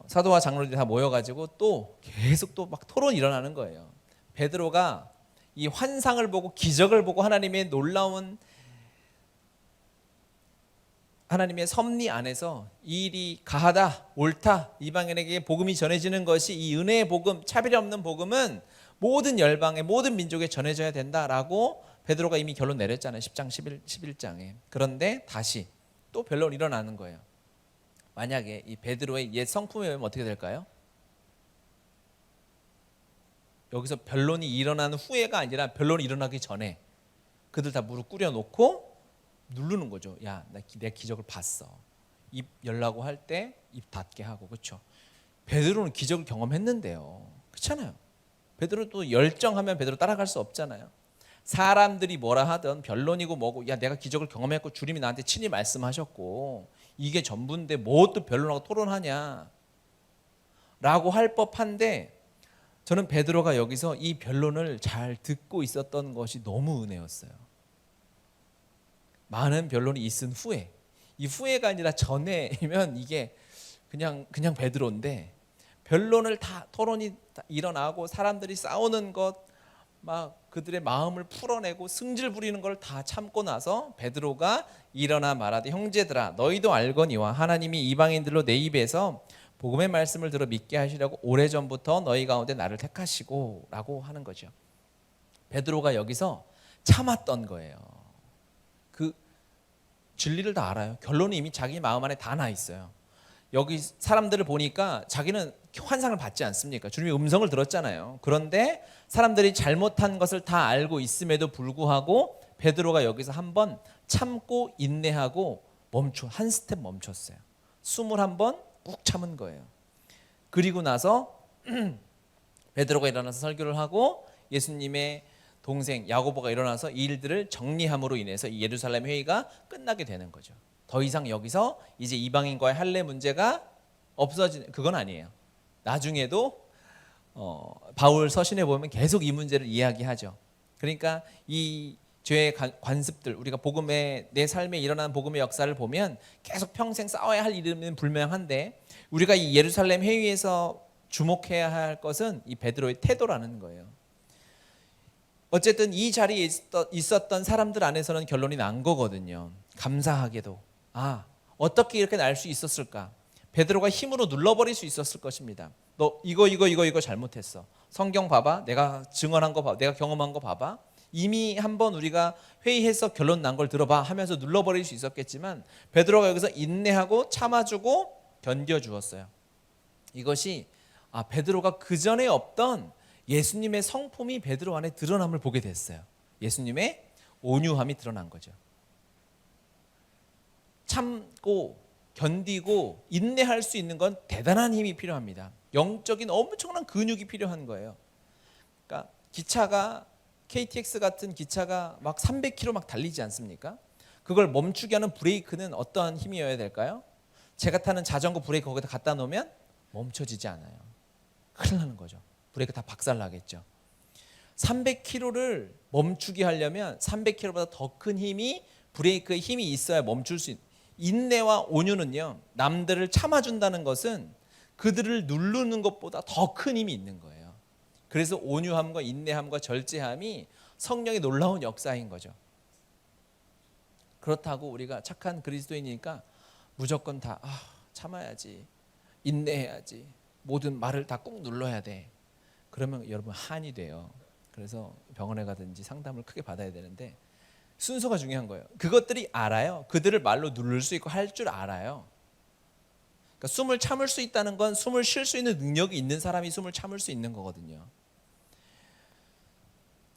사도와 장로들이 다 모여가지고 또 계속 또 막 토론이 일어나는 거예요. 베드로가 이 환상을 보고 기적을 보고 하나님의 놀라운 하나님의 섭리 안에서 이 일이 가하다 옳다 이방인에게 복음이 전해지는 것이 이 은혜의 복음 차별이 없는 복음은 모든 열방에 모든 민족에 전해져야 된다라고 베드로가 이미 결론 내렸잖아요. 10장 11장에. 그런데 다시 또 변론이 일어나는 거예요. 만약에 이 베드로의 옛 성품에 의하면 어떻게 될까요? 여기서 변론이 일어나는 후에가 아니라 변론이 일어나기 전에 그들 다 무릎 꿇여 놓고 누르는 거죠. 야, 내 기적을 봤어. 입 열라고 할 때 입 닫게 하고 그렇죠. 베드로는 기적을 경험했는데요. 그렇잖아요. 베드로도 열정하면 베드로 따라갈 수 없잖아요. 사람들이 뭐라 하든 변론이고 뭐고 야 내가 기적을 경험했고 주님이 나한테 친히 말씀하셨고 이게 전부인데 뭐 또 변론하고 토론하냐 라고 할 법한데 저는 베드로가 여기서 이 변론을 잘 듣고 있었던 것이 너무 은혜였어요. 많은 변론이 있은 후에 이 후에가 아니라 전에면 이게 그냥 베드로인데 변론을 다 토론이 일어나고 사람들이 싸우는 것 막 그들의 마음을 풀어내고 승질 부리는 걸 다 참고 나서 베드로가 일어나 말하되 형제들아 너희도 알거니와 하나님이 이방인들로 내 입에서 복음의 말씀을 들어 믿게 하시려고 오래전부터 너희 가운데 나를 택하시고 라고 하는 거죠. 베드로가 여기서 참았던 거예요. 그 진리를 다 알아요. 결론이 이미 자기 마음 안에 다 나 있어요. 여기 사람들을 보니까 자기는 환상을 받지 않습니까? 주님의 음성을 들었잖아요. 그런데 사람들이 잘못한 것을 다 알고 있음에도 불구하고 베드로가 여기서 한번 참고 인내하고 한 스텝 멈췄어요. 21번 꾹 참은 거예요. 그리고 나서 베드로가 일어나서 설교를 하고 예수님의 동생 야고보가 일어나서 이 일들을 정리함으로 인해서 이 예루살렘 회의가 끝나게 되는 거죠. 더 이상 여기서 이제 이방인과의 할례 문제가 없어지는 그건 아니에요. 나중에도 바울 서신에 보면 계속 이 문제를 이야기하죠. 그러니까 이 죄의 관습들, 우리가 복음의 내 삶에 일어나는 복음의 역사를 보면 계속 평생 싸워야 할 일은 불명한데, 우리가 이 예루살렘 회의에서 주목해야 할 것은 이 베드로의 태도라는 거예요. 어쨌든 이 자리에 있었던 사람들 안에서는 결론이 난 거거든요. 감사하게도 어떻게 이렇게 날 수 있었을까? 베드로가 힘으로 눌러버릴 수 있었을 것입니다. 너 이거 잘못했어. 성경 봐봐. 내가 증언한 거 봐봐. 내가 경험한 거 봐봐. 이미 한번 우리가 회의해서 결론 난 걸 들어봐 하면서 눌러버릴 수 있었겠지만, 베드로가 여기서 인내하고 참아주고 견뎌주었어요. 이것이 베드로가 그 전에 없던 예수님의 성품이 베드로 안에 드러남을 보게 됐어요. 예수님의 온유함이 드러난 거죠. 참고 견디고 인내할 수 있는 건 대단한 힘이 필요합니다. 영적인 엄청난 근육이 필요한 거예요. 그러니까 기차가, KTX 같은 기차가 막 300km 막 달리지 않습니까? 그걸 멈추게 하는 브레이크는 어떠한 힘이어야 될까요? 제가 타는 자전거 브레이크 거기다 갖다 놓으면 멈춰지지 않아요. 큰일 나는 거죠. 브레이크 다 박살나겠죠. 300km를 멈추게 하려면 300km보다 더 큰 힘이, 브레이크의 힘이 있어야 멈출 수 있는. 인내와 온유는요, 남들을 참아준다는 것은 그들을 누르는 것보다 더 큰 힘이 있는 거예요. 그래서 온유함과 인내함과 절제함이 성령의 놀라운 역사인 거죠. 그렇다고 우리가 착한 그리스도인이니까 무조건 다 참아야지, 인내해야지, 모든 말을 다 꾹 눌러야 돼. 그러면 여러분 한이 돼요. 그래서 병원에 가든지 상담을 크게 받아야 되는데, 순서가 중요한 거예요. 그것들이 알아요. 그들을 말로 누를 수 있고 할 줄 알아요. 그러니까 숨을 참을 수 있다는 건 숨을 쉴 수 있는 능력이 있는 사람이 숨을 참을 수 있는 거거든요.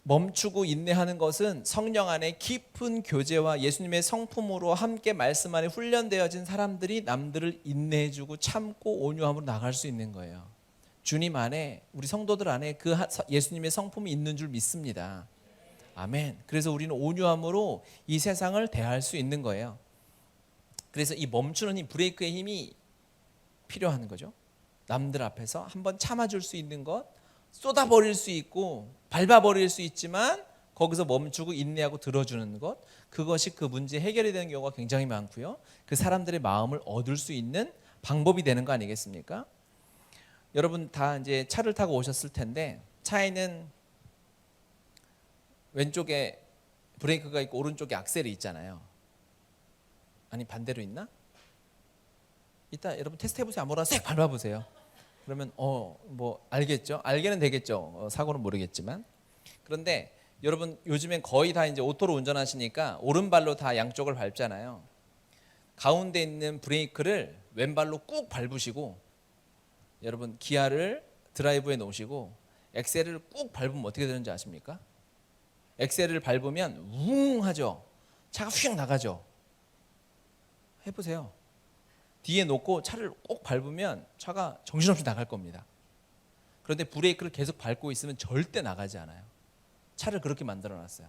멈추고 인내하는 것은 성령 안에 깊은 교제와 예수님의 성품으로 함께 말씀 안에 훈련되어진 사람들이 남들을 인내해주고 참고 온유함으로 나갈 수 있는 거예요. 주님 안에, 우리 성도들 안에 그 예수님의 성품이 있는 줄 믿습니다. 아멘. 그래서 우리는 온유함으로 이 세상을 대할 수 있는 거예요. 그래서 이 멈추는 힘, 브레이크의 힘이 필요한 거죠. 남들 앞에서 한번 참아줄 수 있는 것, 쏟아버릴 수 있고 밟아버릴 수 있지만 거기서 멈추고 인내하고 들어주는 것, 그것이 그 문제 해결이 되는 경우가 굉장히 많고요. 그 사람들의 마음을 얻을 수 있는 방법이 되는 거 아니겠습니까? 여러분 다 이제 차를 타고 오셨을 텐데, 차에는 왼쪽에 브레이크가 있고 오른쪽에 악셀이 있잖아요. 아니 반대로 있나? 이따 여러분 테스트 해보세요. 아무거나 싹 밟아보세요. 그러면 뭐 알겠죠? 알게는 되겠죠. 사고는 모르겠지만. 그런데 여러분 요즘엔 거의 다 이제 오토로 운전하시니까 오른발로 다 양쪽을 밟잖아요. 가운데 있는 브레이크를 왼발로 꾹 밟으시고, 여러분 기아를 드라이브에 놓으시고 엑셀을 꾹 밟으면 어떻게 되는지 아십니까? 엑셀을 밟으면 웅 하죠. 차가 휙 나가죠. 해보세요. 뒤에 놓고 차를 꼭 밟으면 차가 정신없이 나갈 겁니다. 그런데 브레이크를 계속 밟고 있으면 절대 나가지 않아요. 차를 그렇게 만들어놨어요.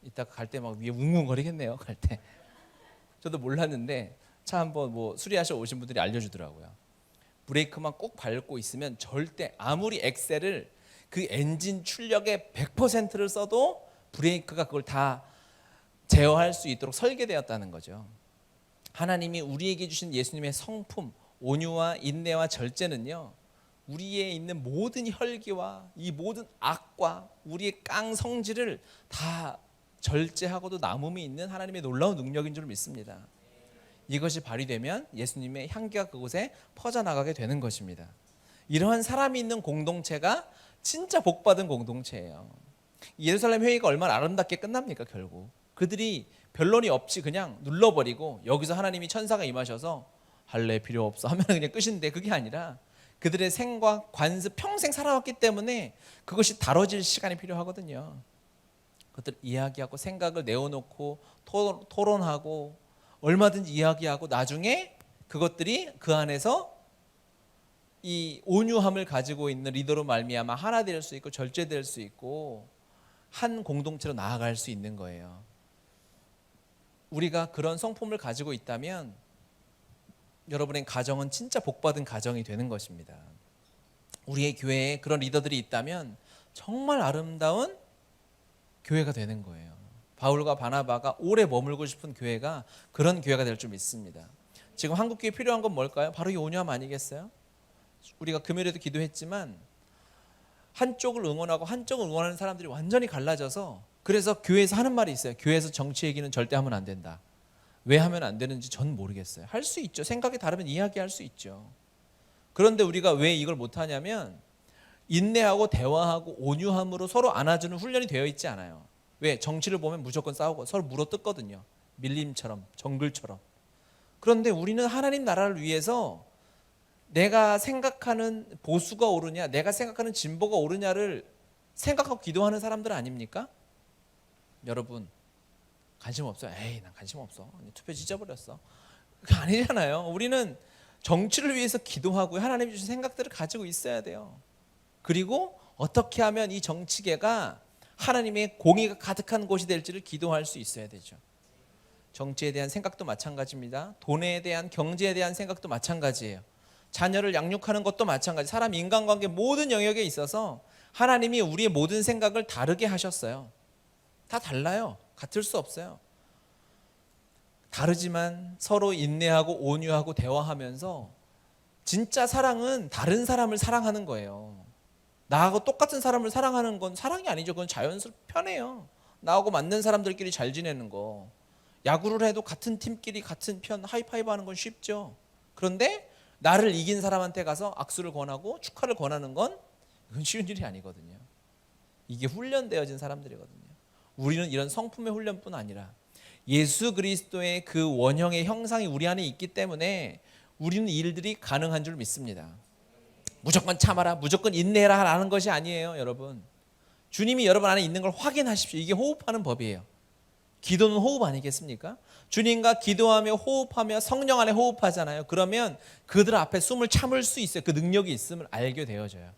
이따 갈 때 막 위에 웅웅거리겠네요. 갈 때. 저도 몰랐는데 차 한번 뭐 수리하셔 오신 분들이 알려주더라고요. 브레이크만 꼭 밟고 있으면 절대, 아무리 엑셀을 그 엔진 출력의 100%를 써도 브레이크가 그걸 다 제어할 수 있도록 설계되었다는 거죠. 하나님이 우리에게 주신 예수님의 성품, 온유와 인내와 절제는요, 우리에 있는 모든 혈기와 이 모든 악과 우리의 깡 성질을 다 절제하고도 남음이 있는 하나님의 놀라운 능력인 줄 믿습니다. 이것이 발휘되면 예수님의 향기가 그곳에 퍼져나가게 되는 것입니다. 이러한 사람이 있는 공동체가 진짜 복받은 공동체예요. 예루살렘 회의가 얼마나 아름답게 끝납니까? 결국 그들이 변론이 없이 그냥 눌러버리고 여기서 하나님이 천사가 임하셔서 할례 필요 없어 하면 그냥 끝인데, 그게 아니라 그들의 생과 관습, 평생 살아왔기 때문에 그것이 다뤄질 시간이 필요하거든요. 그들 이야기하고 생각을 내어놓고 토론하고 얼마든지 이야기하고 나중에 그것들이 그 안에서 이 온유함을 가지고 있는 리더로 말미암아 하나 될 수 있고 절제될 수 있고 한 공동체로 나아갈 수 있는 거예요. 우리가 그런 성품을 가지고 있다면 여러분의 가정은 진짜 복받은 가정이 되는 것입니다. 우리의 교회에 그런 리더들이 있다면 정말 아름다운 교회가 되는 거예요. 바울과 바나바가 오래 머물고 싶은 교회가 그런 교회가 될 줄 믿습니다. 지금 한국교회 필요한 건 뭘까요? 바로 이 온유함 아니겠어요? 우리가 금요일에도 기도했지만 한쪽을 응원하고 한쪽을 응원하는 사람들이 완전히 갈라져서, 그래서 교회에서 하는 말이 있어요. 교회에서 정치 얘기는 절대 하면 안 된다. 왜 하면 안 되는지 전 모르겠어요. 할 수 있죠. 생각이 다르면 이야기할 수 있죠. 그런데 우리가 왜 이걸 못하냐면 인내하고 대화하고 온유함으로 서로 안아주는 훈련이 되어 있지 않아요. 왜? 정치를 보면 무조건 싸우고 서로 물어뜯거든요. 밀림처럼, 정글처럼. 그런데 우리는 하나님 나라를 위해서 내가 생각하는 보수가 옳으냐, 내가 생각하는 진보가 옳으냐를 생각하고 기도하는 사람들 아닙니까? 여러분 관심 없어요? 에이, 난 관심 없어. 투표 찢어버렸어. 그게 아니잖아요. 우리는 정치를 위해서 기도하고 하나님이 주신 생각들을 가지고 있어야 돼요. 그리고 어떻게 하면 이 정치계가 하나님의 공의가 가득한 곳이 될지를 기도할 수 있어야 되죠. 정치에 대한 생각도 마찬가지입니다. 돈에 대한, 경제에 대한 생각도 마찬가지예요. 자녀를 양육하는 것도 마찬가지. 사람 인간관계 모든 영역에 있어서 하나님이 우리의 모든 생각을 다르게 하셨어요. 다 달라요. 같을 수 없어요. 다르지만 서로 인내하고 온유하고 대화하면서 진짜 사랑은 다른 사람을 사랑하는 거예요. 나하고 똑같은 사람을 사랑하는 건 사랑이 아니죠. 그건 자연스럽고 편해요. 나하고 맞는 사람들끼리 잘 지내는 거. 야구를 해도 같은 팀끼리 같은 편 하이파이브 하는 건 쉽죠. 그런데 나를 이긴 사람한테 가서 악수를 권하고 축하를 권하는 건 그건 쉬운 일이 아니거든요. 이게 훈련되어진 사람들이거든요. 우리는 이런 성품의 훈련뿐 아니라 예수 그리스도의 그 원형의 형상이 우리 안에 있기 때문에 우리는 일들이 가능한 줄 믿습니다. 무조건 참아라, 무조건 인내해라 라는 것이 아니에요. 여러분, 주님이 여러분 안에 있는 걸 확인하십시오. 이게 호흡하는 법이에요. 기도는 호흡 아니겠습니까? 주님과 기도하며 호흡하며 성령 안에 호흡하잖아요. 그러면 그들 앞에 숨을 참을 수 있어요. 그 능력이 있음을 알게 되어져요.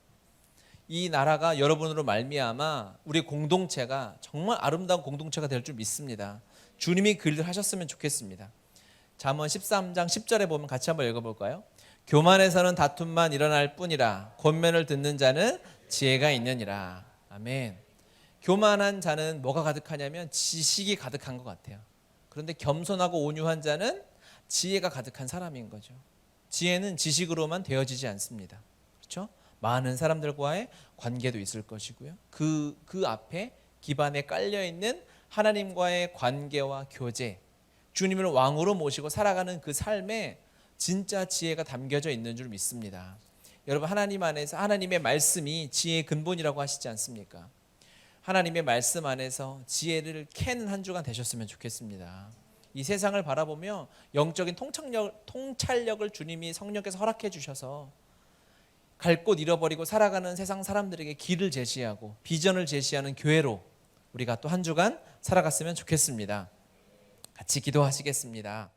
이 나라가 여러분으로 말미암아 우리 공동체가 정말 아름다운 공동체가 될 줄 믿습니다. 주님이 그 일을 하셨으면 좋겠습니다. 잠언 13장 10절에 보면 같이 한번 읽어볼까요? 교만에서는 다툼만 일어날 뿐이라 권면을 듣는 자는 지혜가 있느니라. 아멘. 교만한 자는 뭐가 가득하냐면 지식이 가득한 것 같아요. 그런데 겸손하고 온유한 자는 지혜가 가득한 사람인 거죠. 지혜는 지식으로만 되어지지 않습니다. 그렇죠? 많은 사람들과의 관계도 있을 것이고요. 그 앞에 기반에 깔려있는 하나님과의 관계와 교제, 주님을 왕으로 모시고 살아가는 그 삶에 진짜 지혜가 담겨져 있는 줄 믿습니다. 여러분, 하나님 안에서 하나님의 말씀이 지혜의 근본이라고 하시지 않습니까? 하나님의 말씀 안에서 지혜를 캐는 한 주간 되셨으면 좋겠습니다. 이 세상을 바라보며 영적인 통찰력을 주님이 성령께서 허락해 주셔서 갈 곳 잃어버리고 살아가는 세상 사람들에게 길을 제시하고 비전을 제시하는 교회로 우리가 또 한 주간 살아갔으면 좋겠습니다. 같이 기도하시겠습니다.